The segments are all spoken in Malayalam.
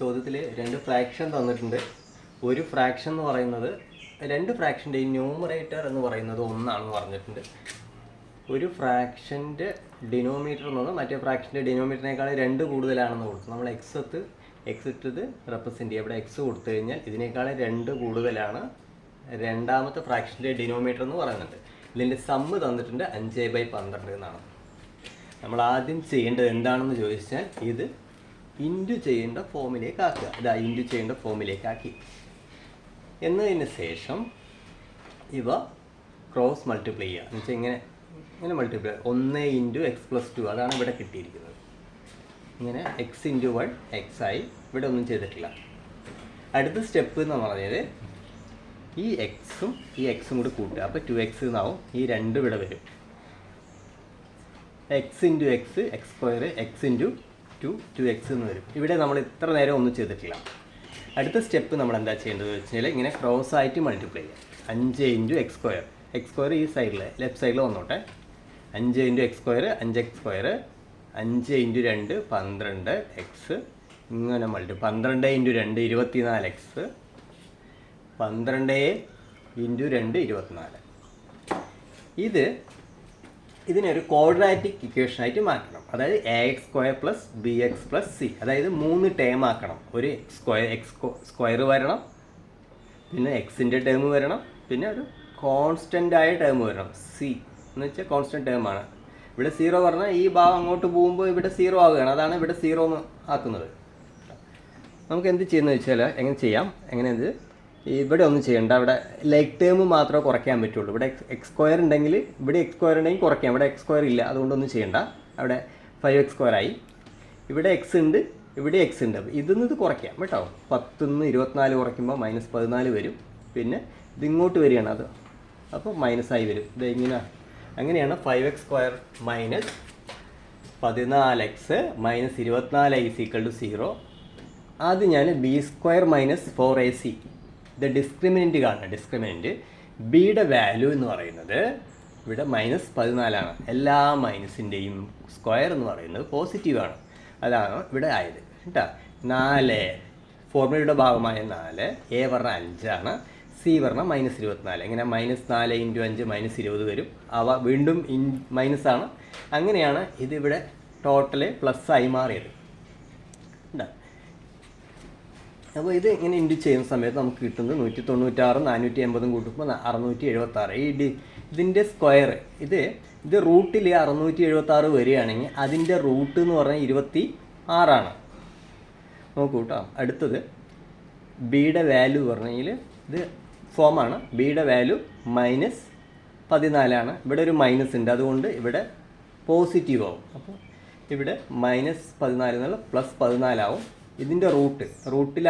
ചോദ്യത്തിൽ രണ്ട് ഫ്രാക്ഷൻ തന്നിട്ടുണ്ട്. ഒരു ഫ്രാക്ഷൻ എന്ന് പറയുന്നത് രണ്ട് ഫ്രാക്ഷൻ്റെയും ന്യൂമറേറ്റർ എന്ന് പറയുന്നത് ഒന്നാണെന്ന് പറഞ്ഞിട്ടുണ്ട്. ഒരു ഫ്രാക്ഷൻ്റെ ഡിനോമിനേറ്റർ എന്ന് പറഞ്ഞാൽ മറ്റേ ഫ്രാക്ഷൻ്റെ ഡിനോമിനേറ്ററിനേക്കാൾ രണ്ട് കൂടുതലാണെന്ന് കൊടുത്തു. നമ്മൾ എക്സ് ഇട്ടത് റെപ്രസെൻറ്റ് ചെയ്യുക. ഇവിടെ എക്സ് കൊടുത്തു കഴിഞ്ഞാൽ ഇതിനേക്കാൾ രണ്ട് കൂടുതലാണ് രണ്ടാമത്തെ ഫ്രാക്ഷൻ്റെ ഡിനോമിനേറ്റർ എന്ന് പറയുന്നുണ്ട്. ഇതിൻ്റെ സമ്മ് തന്നിട്ടുണ്ട് 5/12 എന്നാണ്. നമ്മൾ ആദ്യം ചെയ്യേണ്ടത് എന്താണെന്ന് ചോദിച്ചാൽ ഇത് ഇൻറ്റു ചെയ്യേണ്ട ഫോമിലേക്ക് ആക്കുക. ഇതാ ഇൻറ്റു ചെയ്യേണ്ട ഫോമിലേക്ക് ആക്കി എന്നതിന് ശേഷം ഇവ ക്രോസ് മൾട്ടിപ്ലൈ ചെയ്യുക. എന്ന് വെച്ചാൽ ഇങ്ങനെ മൾട്ടിപ്ലൈ 1 × x+2 അതാണ് ഇവിടെ കിട്ടിയിരിക്കുന്നത്. ഇങ്ങനെ x × 1 x ആയി. ഇവിടെ ഒന്നും ചെയ്തിട്ടില്ല. അടുത്ത സ്റ്റെപ്പ് എന്ന് പറഞ്ഞത് ഈ എക്സും കൂടി കൂട്ടുക. അപ്പോൾ 2x എന്നാവും. ഈ രണ്ടും ഇവിടെ വരും. x × x x², x × 2 2x എന്ന് വരും. ഇവിടെ നമ്മൾ ഇത്ര നേരം ഒന്നും ചെയ്തിട്ടില്ല. അടുത്ത സ്റ്റെപ്പ് നമ്മൾ എന്താ ചെയ്യേണ്ടത് വെച്ചാൽ ഇങ്ങനെ ക്രോസ് ആയിട്ട് മൾട്ടിപ്ലൈ ചെയ്യുക. 5 × x². x² ഈ സൈഡിൽ ലെഫ്റ്റ് സൈഡിൽ വന്നോട്ടെ. 5 × x², 5x², 5 × 2 12x. ഇങ്ങനെ മൾട്ടിപ്ലൈ 12 × 2 24x, 12 × 2 24. ഇതിനൊരു ക്വാഡ്രാറ്റിക് ഇക്വേഷനായിട്ട് മാറ്റണം. അതായത് ax² + bx + c. അതായത് 3 ടേം ആക്കണം. ഒരു സ്ക്വയർ വരണം, പിന്നെ എക്സിൻ്റെ ടേം വരണം, പിന്നെ ഒരു കോൺസ്റ്റൻ്റ് ആയ ടേം വരണം. സി എന്ന് വെച്ചാൽ കോൺസ്റ്റൻ്റ് ടേമാണ്. ഇവിടെ 0 പറഞ്ഞാൽ ഈ ഭാഗം അങ്ങോട്ട് പോകുമ്പോൾ ഇവിടെ 0 ആവുകയാണ്. അതാണ് ഇവിടെ 0 എന്ന് ആക്കുന്നത്. നമുക്ക് എന്ത് ചെയ്യുന്നത് വെച്ചാൽ എങ്ങനെയത് ഇവിടെ ഒന്നും ചെയ്യണ്ട. ഇവിടെ ലെഗ് ടേം മാത്രമേ കുറയ്ക്കാൻ പറ്റുള്ളൂ. ഇവിടെ x² ഉണ്ടെങ്കിൽ ഇവിടെ x² ഉണ്ടെങ്കിൽ കുറയ്ക്കാം. ഇവിടെ x² ഇല്ല, അതുകൊണ്ടൊന്നും ചെയ്യണ്ട. അവിടെ 5x² ആയി. ഇവിടെ x ഉണ്ട്, ഇവിടെ x ഉണ്ട്. അപ്പോൾ ഇത് കുറയ്ക്കാം കേട്ടോ. 10 ന്ന് 24 കുറയ്ക്കുമ്പോൾ -14 വരും. പിന്നെ ഇതിങ്ങോട്ട് വരികയാണ് അത്, അപ്പോൾ മൈനസായി വരും. ഇത് അങ്ങനെയാണ് 5x² - 14x - 24 = 0. അത് ഞാൻ b² - 4ac ഇത് ഡിസ്ക്രിമിനൻറ്റ് കാണണം. ഡിസ്ക്രിമിനൻറ്റ് ബിയുടെ വാല്യൂ എന്ന് പറയുന്നത് ഇവിടെ -14ആണ്. എല്ലാ മൈനസിൻ്റെയും സ്ക്വയർ എന്ന് പറയുന്നത് പോസിറ്റീവാണ്. അതാണ് ഇവിടെ ആയത് കേട്ടോ. 4 ഫോർമുലയുടെ ഭാഗമായ 4, എ പറഞ്ഞാൽ 5ആണ്, സി പറഞ്ഞാൽ -24. ഇങ്ങനെ -4 × 5 -20 വരും. അവ വീണ്ടും മൈനസാണ്. അങ്ങനെയാണ് ഇതിവിടെ ടോട്ടല് പ്ലസ് ആയി മാറിയത്. അപ്പോൾ ഇത് ഇങ്ങനെ ഇൻറ്റു ചെയ്യുന്ന സമയത്ത് നമുക്ക് കിട്ടുന്നത് 196, 480 കൂട്ടുമ്പോൾ 676. ഇതിൻ്റെ സ്ക്വയർ ഇത് റൂട്ടിൽ 676 വരികയാണെങ്കിൽ അതിൻ്റെ റൂട്ട് എന്ന് പറഞ്ഞാൽ 26 നോക്കൂ കേട്ടോ. അടുത്തത് ബിയുടെ വാല്യൂ പറഞ്ഞെങ്കിൽ ഇത് ഫോമാണ്. ബിയുടെ വാല്യൂ -14. ഇവിടെ ഒരു മൈനസ് ഉണ്ട്, അതുകൊണ്ട് ഇവിടെ പോസിറ്റീവ് ആവും. അപ്പോൾ ഇവിടെ -14 എന്നുള്ള +14 ആവും. ഇതിൻ്റെ റൂട്ടിൽ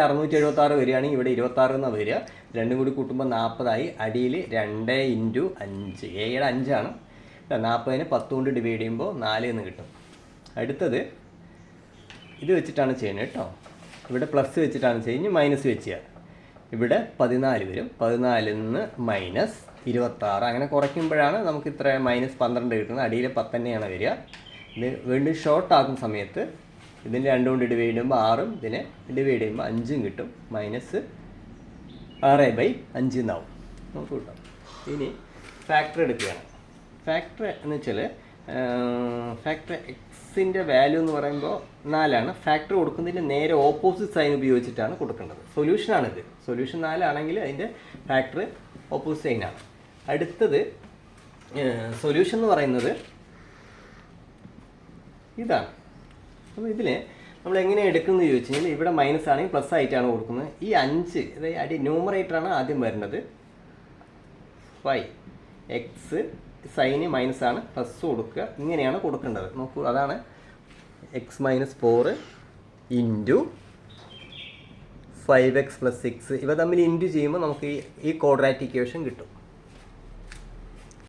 676 വരികയാണെങ്കിൽ ഇവിടെ 26 എന്നാണ് വരിക. രണ്ടും കൂടി കൂട്ടുമ്പോൾ 40 ആയി. അടിയിൽ 2 × 5, എയുടെ 5ആണ്. 40നെ 10 കൊണ്ട് ഡിവൈഡ് ചെയ്യുമ്പോൾ 4 എന്ന് കിട്ടും. അടുത്തത് ഇത് വെച്ചിട്ടാണ് ചെയ്യുന്നത് കേട്ടോ. ഇവിടെ പ്ലസ് വെച്ചിട്ടാണ് ചെയ്യുന്നത്, മൈനസ് വെച്ച് ഇവിടെ 14 വരും. 14 നിന്ന് -26 അങ്ങനെ കുറയ്ക്കുമ്പോഴാണ് നമുക്ക് ഇത്ര -12 കിട്ടുന്നത്. അടിയിൽ 10 തന്നെയാണ് വരിക. ഇത് വീണ്ടും ഷോർട്ട് ആക്കുന്ന സമയത്ത് ഇതിന് 2 കൊണ്ട് ഡിവൈഡ് ചെയ്യുമ്പോൾ 6ഉം ഇതിനെ ഡിവൈഡ് ചെയ്യുമ്പോൾ 5ഉം കിട്ടും. -6/5 എന്നാവും നമുക്ക് കിട്ടും. ഇനി ഫാക്ടർ എടുക്കുകയാണ്. ഫാക്ടർ എന്ന് വെച്ചാൽ ഫാക്ടർ എക്സിൻ്റെ വാല്യൂ എന്ന് പറയുമ്പോൾ 4ആണ്. ഫാക്ടർ കൊടുക്കുന്നതിൻ്റെ നേരെ ഓപ്പോസിറ്റ് സൈൻ ഉപയോഗിച്ചിട്ടാണ് കൊടുക്കേണ്ടത്. സൊല്യൂഷനാണിത്. സൊല്യൂഷൻ 4 ആണെങ്കിൽ അതിൻ്റെ ഫാക്ടർ ഓപ്പോസിറ്റ് സൈനാണ്. അടുത്തത് സൊല്യൂഷൻ എന്ന് പറയുന്നത് ഇതാണ്. അപ്പോൾ ഇതിൽ നമ്മൾ എങ്ങനെ എടുക്കുന്നത് ചോദിച്ചു കഴിഞ്ഞാൽ ഇവിടെ മൈനസ് ആണെങ്കിൽ പ്ലസ് ആയിട്ടാണ് കൊടുക്കുന്നത്. ഈ 5 അതായത് ന്യൂമറേറ്ററാണ് ആദ്യം വരുന്നത്. 5x സൈന് മൈനസാണ്, പ്ലസ് കൊടുക്കുക. ഇങ്ങനെയാണ് കൊടുക്കേണ്ടത്. നോക്കൂ, അതാണ് x - 4 × 5x + 6. ഇവ തമ്മിൽ ഇൻറ്റു ചെയ്യുമ്പോൾ നമുക്ക് ഈ ക്വാഡ്രാറ്റിക് ഇക്വേഷൻ കിട്ടും.